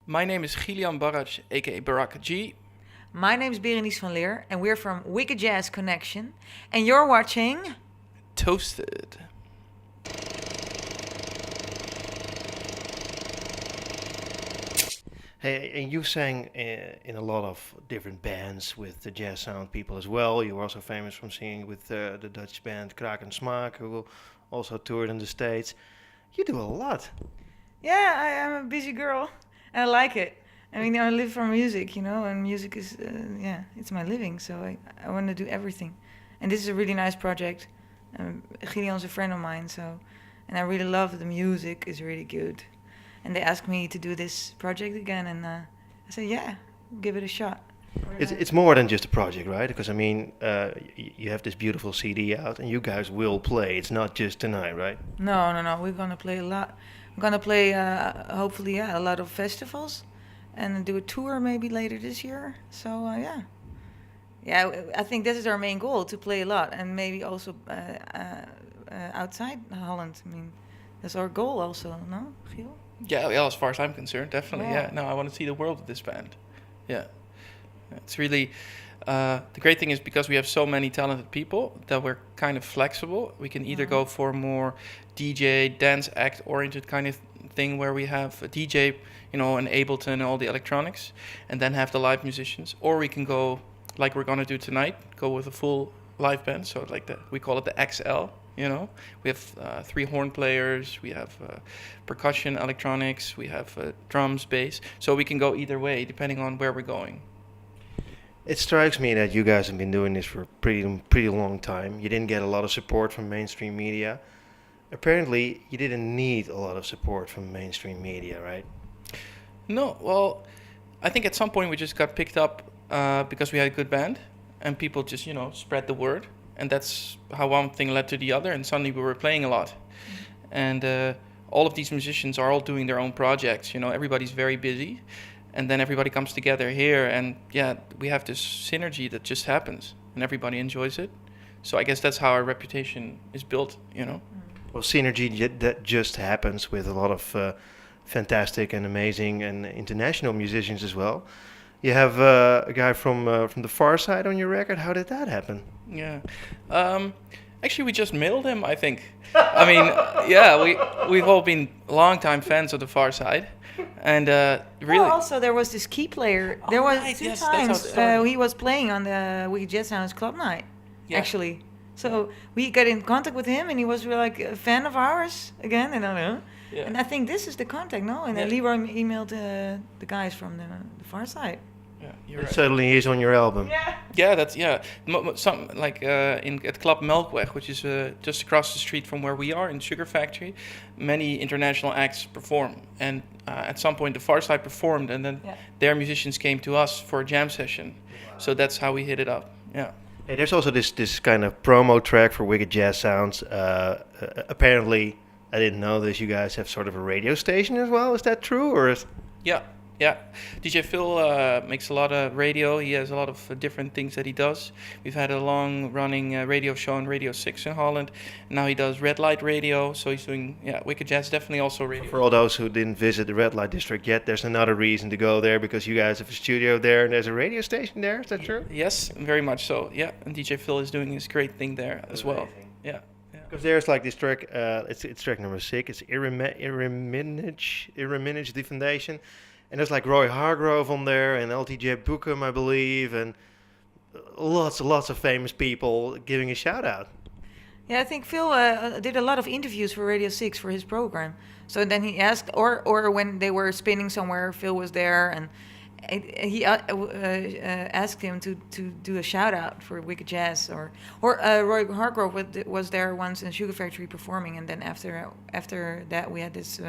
My name is Gillian Baraj, aka Baraka G. My name's Berenice van Leer, and we're from Wicked Jazz Connection, and you're watching. Toasted. Hey, and you sang in a lot of different bands with the jazz sound people as well. You were also famous from singing with the Dutch band Kraak and Smaak, who also toured in the States. You do a lot. Yeah, I'm a busy girl, and I like it. I mean, I live for music, and music is, it's my living, so I want to do everything. And this is a really nice project. Gideon's a friend of mine, and I really love the music, it's really good. And they asked me to do this project again, and I said, yeah, give it a shot. It's more than just a project, right? Because I mean, you have this beautiful CD out, and you guys will play. It's not just tonight, right? No, we're gonna play a lot. We're gonna play, hopefully, a lot of festivals, and do a tour maybe later this year. So I think this is our main goal, to play a lot, and maybe also outside Holland. I mean, that's our goal also, no, Giel? Yeah, as far as I'm concerned, definitely. Yeah. Yeah, no, I want to see the world with this band. Yeah. It's really, the great thing is because we have so many talented people that we're kind of flexible. We can either go for a more DJ, dance act oriented kind of thing where we have a DJ, and Ableton and all the electronics, and then have the live musicians. Or we can go, like we're going to do tonight, go with a full live band. So like we call it the XL. We have 3 horn players, we have percussion, electronics, we have drums, bass. So we can go either way depending on where we're going. It strikes me that you guys have been doing this for a pretty long time. You didn't get a lot of support from mainstream media. Apparently, you didn't need a lot of support from mainstream media, right? No, well, I think at some point we just got picked up because we had a good band, and people just, spread the word. And that's how one thing led to the other, and suddenly we were playing a lot. And all of these musicians are all doing their own projects. Everybody's very busy, and then everybody comes together here, and we have this synergy that just happens, and everybody enjoys it. So I guess that's how our reputation is built. Well, synergy that just happens with a lot of fantastic and amazing and international musicians as well. You have a guy from the Pharcyde on your record. How did that happen? Yeah. Actually, we just mailed him, I think. I mean, yeah, we've all been longtime fans of the Pharcyde. And really... Well, also, there was this key player. There was right, 2 yes, that's how it times started. he was playing on the Wicked Jazz Sounds Club night, Yeah. actually. So we got in contact with him, and he was really, like a fan of ours again. And I don't know. Yeah. And I think this is the contact, no? And then Yeah. Leroy emailed the guys from the Pharcyde. Yeah, you're It right. certainly is on your album. Yeah, that's some like at Club Melkweg, which is just across the street from where we are in Sugar Factory. Many international acts perform, and at some point the Pharcyde performed, and then their musicians came to us for a jam session. So that's how we hit it up. Yeah. Hey, there's also this kind of promo track for Wicked Jazz Sounds. Apparently, I didn't know this. You guys have sort of a radio station as well. Is that true, or is... Yeah. DJ Phil makes a lot of radio. He has a lot of different things that he does. We've had a long-running radio show on Radio 6 in Holland. Now he does Red Light Radio, so he's doing, Wicked Jazz, definitely also radio. For all those who didn't visit the Red Light District yet, there's another reason to go there because you guys have a studio there and there's a radio station there. Is that true? Yes, very much so. Yeah, and DJ Phil is doing his great thing there as well. Amazing. Yeah. Because there's like this track, it's track number 6. It's Irreminage the Foundation. And there's like Roy Hargrove on there and LTJ Bookham, I believe, and lots of famous people giving a shout out. Yeah, I think Phil did a lot of interviews for Radio 6 for his program. So then he asked, or when they were spinning somewhere, Phil was there, and he asked him to do a shout out for Wicked Jazz, or Roy Hargrove was there once in Sugar Factory performing, and then after that we had this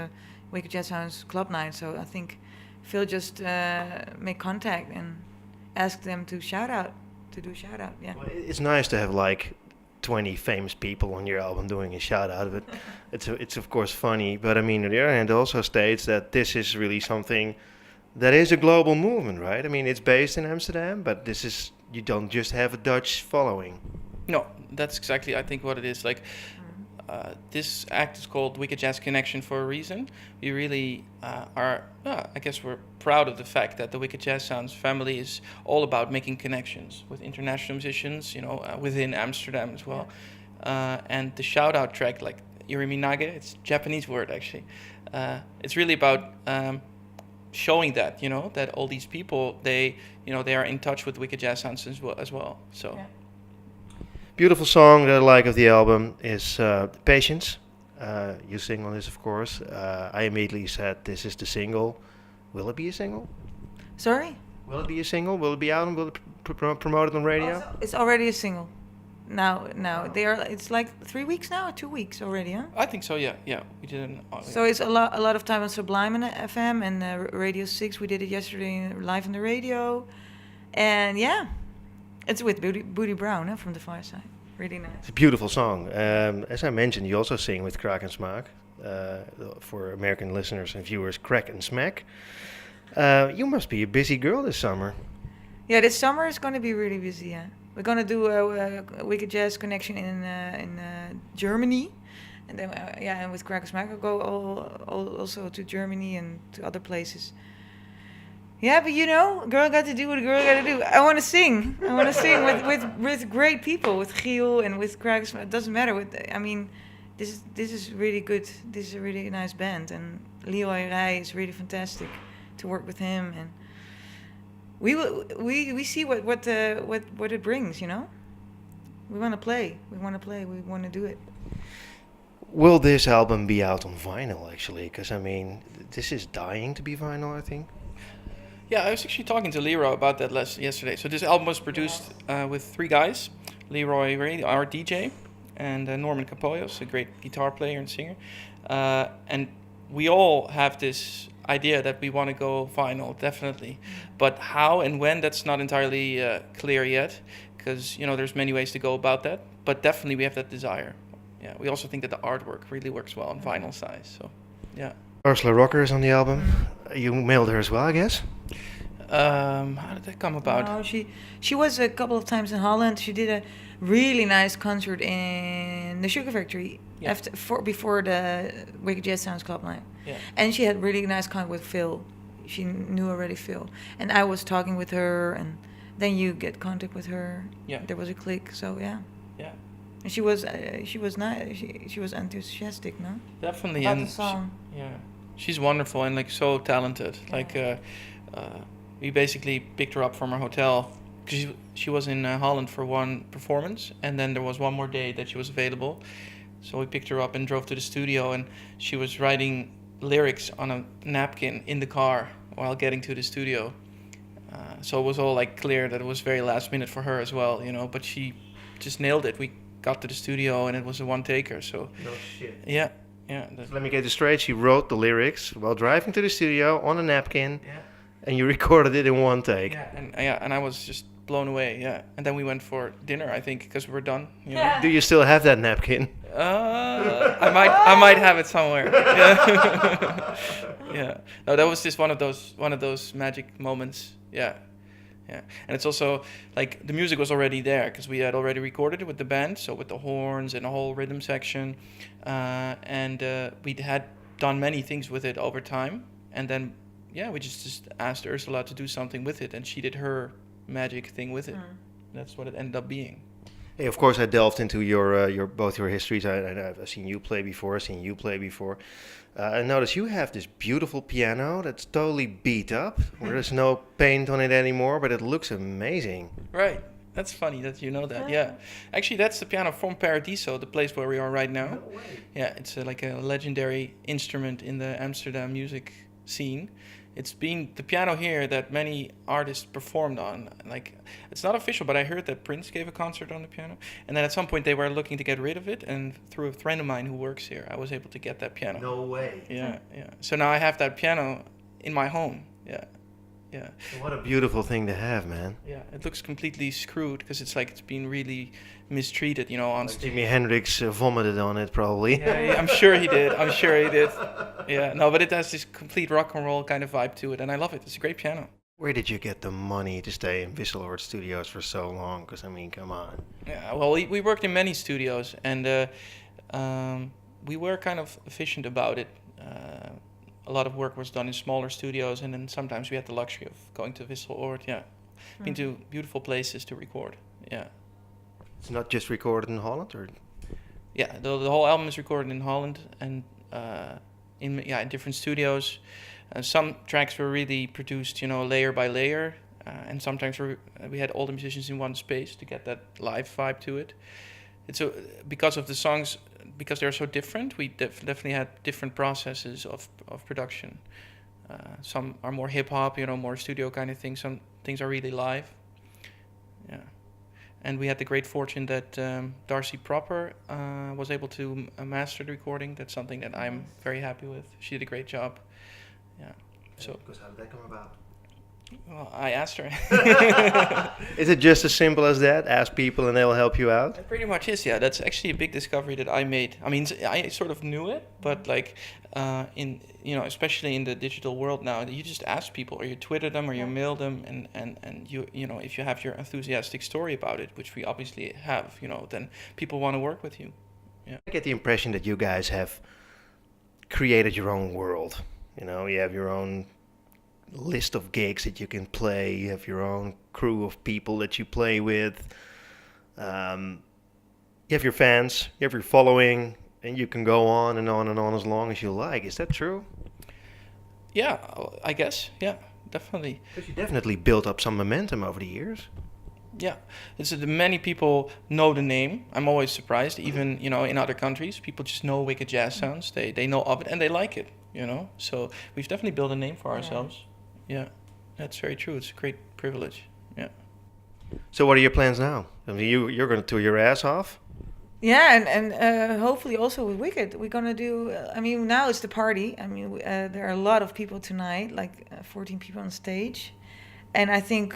Wicked Jazz Sounds Club night. So I think Phil just made contact and asked them to do a shout out. Yeah. Well, it's nice to have like 20 famous people on your album doing a shout out of it. It's of course funny, but I mean on the other hand it also states that this is really something that is a global movement, right? I mean it's based in Amsterdam, but you don't just have a Dutch following. No, that's exactly, I think, what it is. Like, this act is called Wicked Jazz Connection for a reason. We really I guess we're proud of the fact that the Wicked Jazz Sounds family is all about making connections with international musicians, within Amsterdam as well. And the shout-out track, like Irimi Nage, it's a Japanese word actually. It's really about showing that, that all these people, they are in touch with Wicked Jazz Sounds as well. So. Yeah. Beautiful song that I like of the album is Patience. You sing on this, of course. I immediately said this is the single. Will it be a single? Sorry? Will it be a single? Will it be out and will it promoted on radio? Oh, it's already a single. Now it's like 3 weeks now or 2 weeks already, huh? I think so, yeah. We didn't. So it's a lot of time on Sublime and FM and Radio 6. We did it yesterday live on the radio. And yeah, it's with Booty Brown from the Pharcyde. Really nice. It's a beautiful song. As I mentioned, you also sing with Kraak and Smaak. For American listeners and viewers, Kraak and Smaak. You must be a busy girl this summer. Yeah, this summer is going to be really busy, yeah. We're going to do a Wicked Jazz Connection in Germany. And then, and with Kraak and Smaak, I'll go also to Germany and to other places. Yeah, but a girl got to do what a girl got to do. I want to sing. I want to sing with great people, with Giel and with Kraak and Smaak. It doesn't matter. This is really good. This is a really nice band, and Leroy Rij is really fantastic to work with him. And we see what it brings. We want to play. We want to do it. Will this album be out on vinyl actually? Because this is dying to be vinyl, I think. Yeah, I was actually talking to Leroy about that yesterday. So this album was produced with 3 guys: Leroy Ray, our DJ, and Norman Capollos, a great guitar player and singer. And we all have this idea that we want to go vinyl, definitely. But how and when, that's not entirely clear yet, because there's many ways to go about that. But definitely we have that desire. Yeah, we also think that the artwork really works well on vinyl size. So, yeah. Ursula Rocker is on the album. You mailed her as well, I guess. How did that come about? No, she was a couple of times in Holland. She did a really nice concert in the Sugar Factory before the Wicked Jazz Sounds Club night. Yeah. And she had really nice contact with Phil. She knew already Phil. And I was talking with her, and then you get contact with her. Yeah. There was a click, so yeah. Yeah. And she was nice. She was enthusiastic, no? Definitely. About and the song. She's wonderful and so talented. Yeah. We basically picked her up from her hotel because she was in Holland for one performance, and then there was one more day that she was available. So we picked her up and drove to the studio, and she was writing lyrics on a napkin in the car while getting to the studio. So it was all clear that it was very last minute for her as well, but she just nailed it. We got to the studio and it was a one-taker. So no shit. Yeah. So let me get this straight. She wrote the lyrics while driving to the studio on a napkin. Yeah. And you recorded it in one take. Yeah, and I was just blown away. Yeah, and then we went for dinner, I think, because we were done. Yeah. Do you still have that napkin? I might have it somewhere. Yeah. Yeah. No, that was just one of those magic moments. Yeah. And it's also the music was already there because we had already recorded it with the band, so with the horns and the whole rhythm section, and we had done many things with it over time, and then. Yeah, we just asked Ursula to do something with it, and she did her magic thing with it. That's what it ended up being. Hey, of course, I delved into your both your histories. I've seen you play before. I've seen you play before. I noticed you have this beautiful piano that's totally beat up, where there's no paint on it anymore, but it looks amazing. Right. That's funny that you know that. Yeah. Actually, that's the piano from Paradiso, the place where we are right now. No way. Yeah, it's a legendary instrument in the Amsterdam music scene. It's been the piano here that many artists performed on. It's not official, but I heard that Prince gave a concert on the piano. And then at some point they were looking to get rid of it, and through a friend of mine who works here, I was able to get that piano. No way. Yeah. So now I have that piano in my home. Yeah. What a beautiful thing to have, man. Yeah, it looks completely screwed because it's been really mistreated, on stage. Jimi Hendrix vomited on it, probably. Yeah, I'm sure he did. Yeah, no, but it has this complete rock and roll kind of vibe to it, and I love it. It's a great piano. Where did you get the money to stay in Wisseloord Studios for so long? Because, come on. Yeah, well, we worked in many studios, and we were kind of efficient about it. A lot of work was done in smaller studios, and then sometimes we had the luxury of going to Wisseloord. Yeah, been to beautiful places to record. Yeah. It's not just recorded in Holland, or Yeah, the whole album is recorded in Holland and in different studios. Some tracks were really produced, layer by layer, and sometimes we had all the musicians in one space to get that live vibe to it. It's because of the songs, because they're so different. We definitely had different processes of production. Some are more hip hop, more studio kind of things. Some things are really live. Yeah. And we had the great fortune that Darcy Proper was able to master the recording. That's something that I'm very happy with. She did a great job. Yeah. So. Because how did that come about? Well, I asked her. Is it just as simple as that? Ask people and they'll help you out? It pretty much is, yeah. That's actually a big discovery that I made. I mean, I sort of knew it, but especially in the digital world now, you just ask people, or you Twitter them, or you mail them, and you if you have your enthusiastic story about it, which we obviously have, then people want to work with you. Yeah. I get the impression that you guys have created your own world. You have your own list of gigs that you can play. You have your own crew of people that you play with. You have your fans, you have your following, and you can go on and on and on as long as you like. Is that true? Yeah, I guess. Yeah, definitely. Because you definitely built up some momentum over the years. Yeah, many people know the name. I'm always surprised, even in other countries, people just know Wicked Jazz Sounds. They know of it and they like it. So we've definitely built a name for ourselves. Yeah, that's very true. It's a great privilege. Yeah. So what are your plans now? I mean, you're going to tour your ass off? Yeah, and hopefully also with Wicked. We're going to do, now it's the party. There are a lot of people tonight, like 14 people on stage. And I think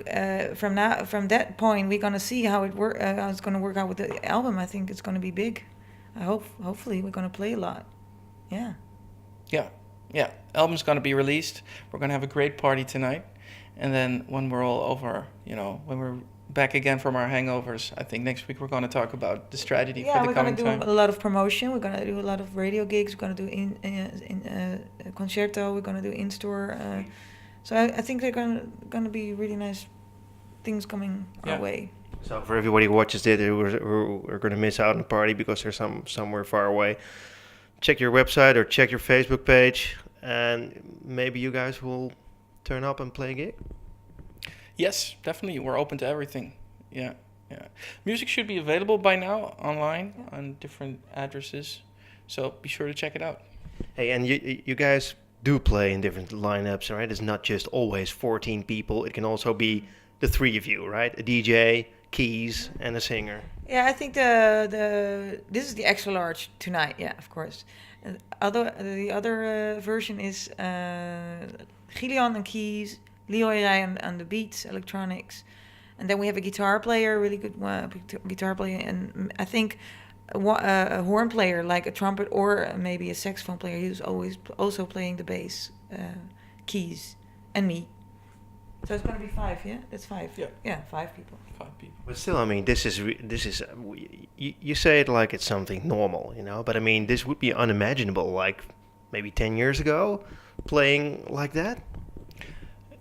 from that point, we're going to see how it's going to work out with the album. I think it's going to be big. Hopefully we're going to play a lot. Yeah. Yeah, album's going to be released. We're going to have a great party tonight. And then when we're all over, when we're back again from our hangovers, I think next week we're going to talk about the strategy for the coming time. We're going to do a lot of promotion. We're going to do a lot of radio gigs. We're going to do in concerto. We're going to do in-store. So I think they're going to be really nice things coming our way. So for everybody who watches it, who are going to miss out on the party because they're somewhere far away, check your website or check your Facebook page, and maybe you guys will turn up and play a gig. Yes, definitely. We're open to everything. Yeah. Music should be available by now online on different addresses, so be sure to check it out. Hey, and you guys do play in different lineups, right? It's not just always 14 people. It can also be the three of you, right? A DJ, keys, and a singer. Yeah, I think this is the extra large tonight. Yeah, of course. The other version is Gillian on keys, Leroy Ryan on the beats, electronics, and then we have a guitar player, really good guitar player, and I think a horn player like a trumpet or maybe a saxophone player who's always also playing the bass, keys, and me. So it's going to be 5, yeah? That's 5. Yeah, 5 people. 5 people. But still, this is you say it like it's something normal, But this would be unimaginable, like maybe 10 years ago, playing like that.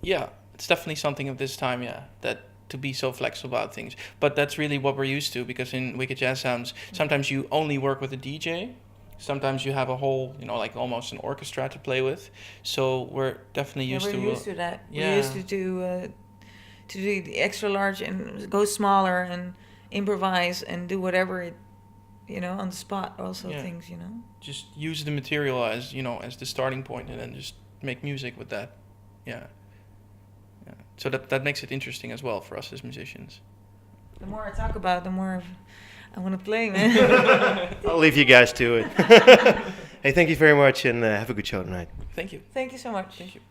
Yeah, it's definitely something of this time. Yeah, that to be so flexible about things. But that's really what we're used to, because in Wicked Jazz Sounds, sometimes you only work with a DJ. Sometimes you have a whole, like almost an orchestra to play with. So we're definitely used to... We're used to that. Yeah. We're used to do the extra large and go smaller and improvise and do whatever on the spot also things, Just use the material as, as the starting point, and then just make music with that. Yeah. So that makes it interesting as well for us as musicians. The more I talk about it, the more I want to play, man. I'll leave you guys to it. Hey, thank you very much, and have a good show tonight. Thank you. Thank you so much. Thank you.